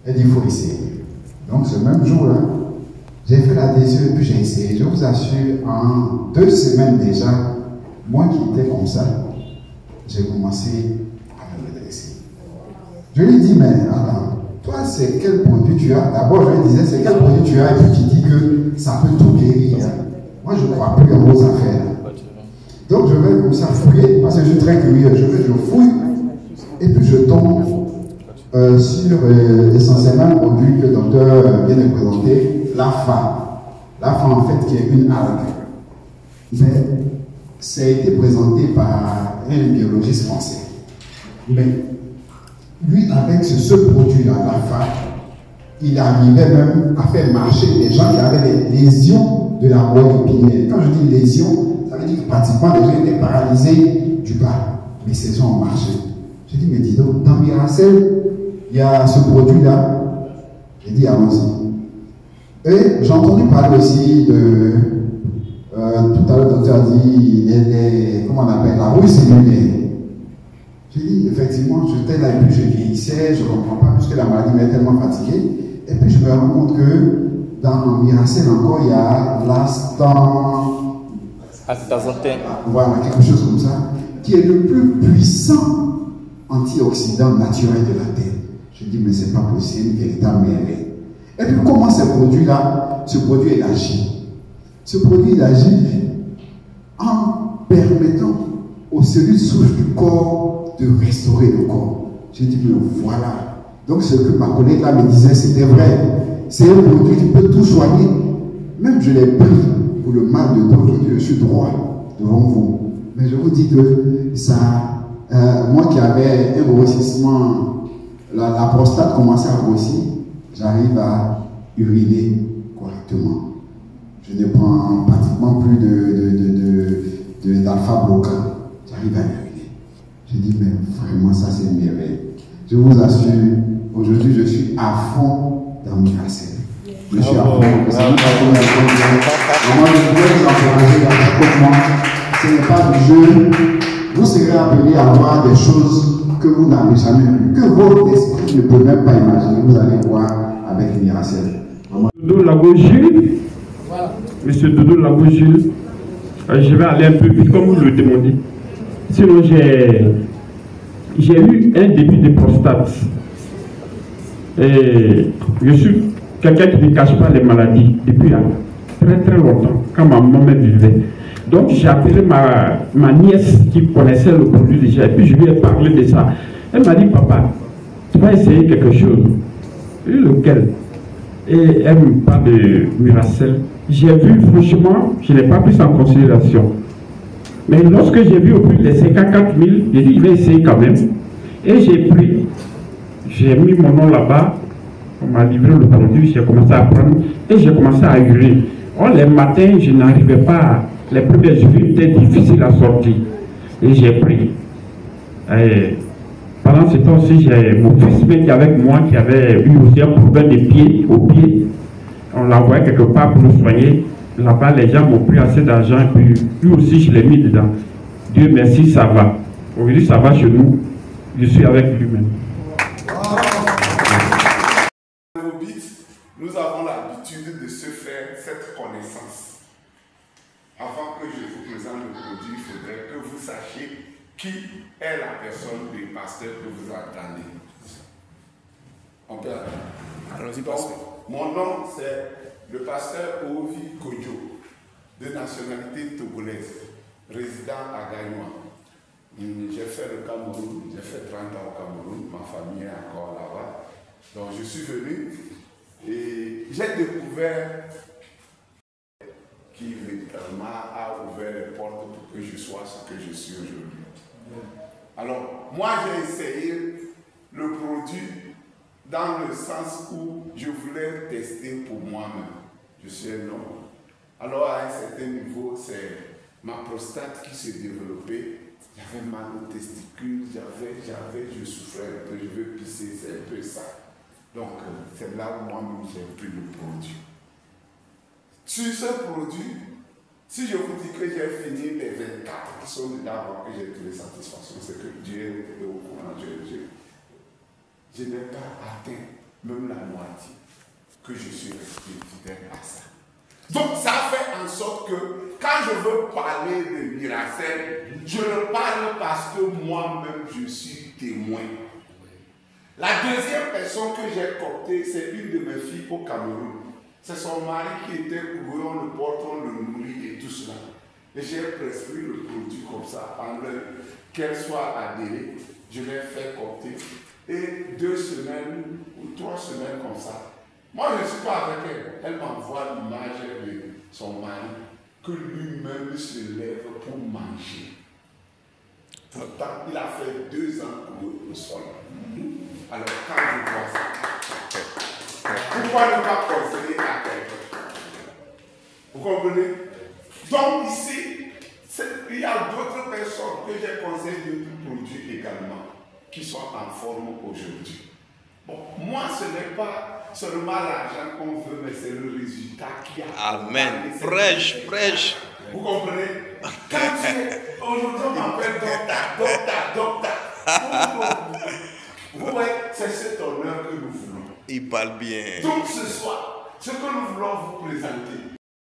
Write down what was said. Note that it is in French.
Elle dit, il faut essayer. Donc ce même jour-là, j'ai fait l'adhésion et puis j'ai essayé. Je vous assure, en 2 semaines déjà, moi qui étais comme ça, j'ai commencé à me redresser. Je lui dis, mais attends, toi c'est quel produit tu as? D'abord je lui disais, c'est quel produit tu as? Et puis tu dis que ça peut tout guérir. Moi je ne crois plus en vos affaires. Donc je vais comme ça fouiller, parce que je suis très curieux. Je fouille, et puis je tombe sur essentiellement un produit que le docteur vient de présenter, l'AFA. L'AFA en fait qui est une algue. Mais ça a été présenté par un biologiste français. Mais lui, avec ce produit-là, l'AFA, il arrivait même à faire marcher des gens qui avaient des lésions de la moelle épinière. Quand je dis lésions, ça veut dire que pratiquement les gens étaient paralysés du bas. Mais ces gens ont marché. J'ai dit, mais dis donc, dans Miracel, il y a ce produit-là. J'ai dit, allons-y. Et j'ai entendu parler aussi de. Tout à l'heure, le docteur a dit, comment on appelle, la rouille cellulaire. J'ai dit, effectivement, j'étais là et puis je vieillissais, je ne comprends pas, puisque la maladie m'est tellement fatiguée. Et puis je me rends compte que dans Miracel encore, il y a astaxanthin. Voilà, quelque chose comme ça, qui est le plus puissant antioxydant naturel de la Terre. Je dis, mais c'est pas possible, une véritable merveille. Et puis comment ce produit-là, ce produit agit? Ce produit il agit en permettant aux cellules souches du corps de restaurer le corps. J'ai dit, mais voilà. Donc ce que ma collègue là me disait, c'était vrai. C'est un produit qui peut tout soigner. Même je l'ai pris pour le mal de dos. Aujourd'hui, je suis droit devant vous. Mais je vous dis que ça, moi qui avais un grossissement, la prostate commençait à grossir, j'arrive à uriner correctement. Je ne prends pratiquement plus d'alpha-bloquant. J'arrive à uriner. Je dis, mais vraiment, ça c'est une merveille. Je vous assure, aujourd'hui, je suis à fond dans Miracel. Je suis à fond. C'est même pas comme moi, je voulais vous encourager à chaque moment. Ce n'est pas du jeu. Vous serez appelés à voir des choses que vous n'avez jamais vues, que votre esprit ne peut même pas imaginer. Vous allez voir avec Miracel. Dodo Lagogil, Monsieur Dodo Lagogil, je vais aller un peu vite comme vous le demandez. Sinon, j'ai eu un début de prostate. Et je suis quelqu'un qui ne cache pas les maladies depuis très très longtemps, quand ma maman vivait. Donc j'ai appelé ma nièce qui connaissait le produit déjà, et puis je lui ai parlé de ça. Elle m'a dit, papa, tu vas essayer quelque chose. Et lequel? Et elle me parle de Miracel. J'ai vu, franchement, je n'ai pas pris ça en considération. Mais lorsque j'ai vu au prix des 54 000, j'ai dit, je vais essayer quand même. Et j'ai pris, j'ai mis mon nom là-bas, on m'a livré le produit, j'ai commencé à prendre et j'ai commencé à hurler. Or, les matins, je n'arrivais pas, les premiers jours étaient difficiles à sortir. Et j'ai pris. Et pendant ce temps aussi, j'ai mon fils qui est avec moi, qui avait eu aussi un problème de pied, au pied. On l'a envoyé quelque part pour le soigner. Là-bas, les gens m'ont pris assez d'argent et puis lui aussi, je l'ai mis dedans. Dieu merci, ça va. Aujourd'hui, ça va chez nous. Je suis avec lui-même. Nous avons l'habitude de se faire cette connaissance. Avant que je vous présente le produit, il faudrait que vous sachiez qui est la personne du pasteur que vous attendez. On peut attendre. Allons-y, pasteur. Mon nom, c'est le pasteur Ovi Kodjo, de nationalité togolaise, résident à Gagnoa. J'ai fait le Cameroun, j'ai fait 30 ans au Cameroun, ma famille est encore là-bas. Donc je suis venu et j'ai découvert qui véritablement a ouvert les portes pour que je sois ce que je suis aujourd'hui. Alors, moi j'ai essayé le produit dans le sens où je voulais tester pour moi-même. Je suis un homme. Alors à un certain niveau, c'est ma prostate qui s'est développée. J'avais mal aux testicules, je souffrais un peu, je veux pisser, c'est un peu ça. Donc c'est là où moi-même j'ai pris le produit. Sur ce produit, si je vous dis que j'ai fini les 24 qui sont dedans avant que j'ai trouvé satisfaction, c'est que Dieu est au courant. Je n'ai pas atteint même la que je suis resté fidèle à ça. Donc ça fait en sorte que quand je veux parler de Miracel, je le parle parce que moi-même je suis témoin. La deuxième personne que j'ai coptée, c'est une de mes filles au Cameroun. C'est son mari qui était couru, on le porte, on le nourrit et tout cela. Et j'ai prescrit le produit comme ça, en qu'elle soit adhérée. Je l'ai fait copter. Et 2 semaines ou 3 semaines comme ça. Moi, je ne suis pas avec elle. Elle m'envoie l'image de son mari que lui-même se lève pour manger. Pourtant, il a fait 2 ans au sol. Alors, quand je vois ça, pourquoi ne pas conseiller à quelqu'un? Vous comprenez? Donc, ici, il y a d'autres personnes que j'ai conseillé d'autres produits également qui sont en forme aujourd'hui. Bon, moi, ce n'est pas seulement l'argent qu'on veut, mais c'est le résultat qui a. Amen. Prêche, prêche. Vous comprenez? Quand aujourd'hui, on m'appelle docteur. Vous voyez, c'est cet honneur que nous voulons. Il parle bien. Donc ce soir, ce que nous voulons vous présenter,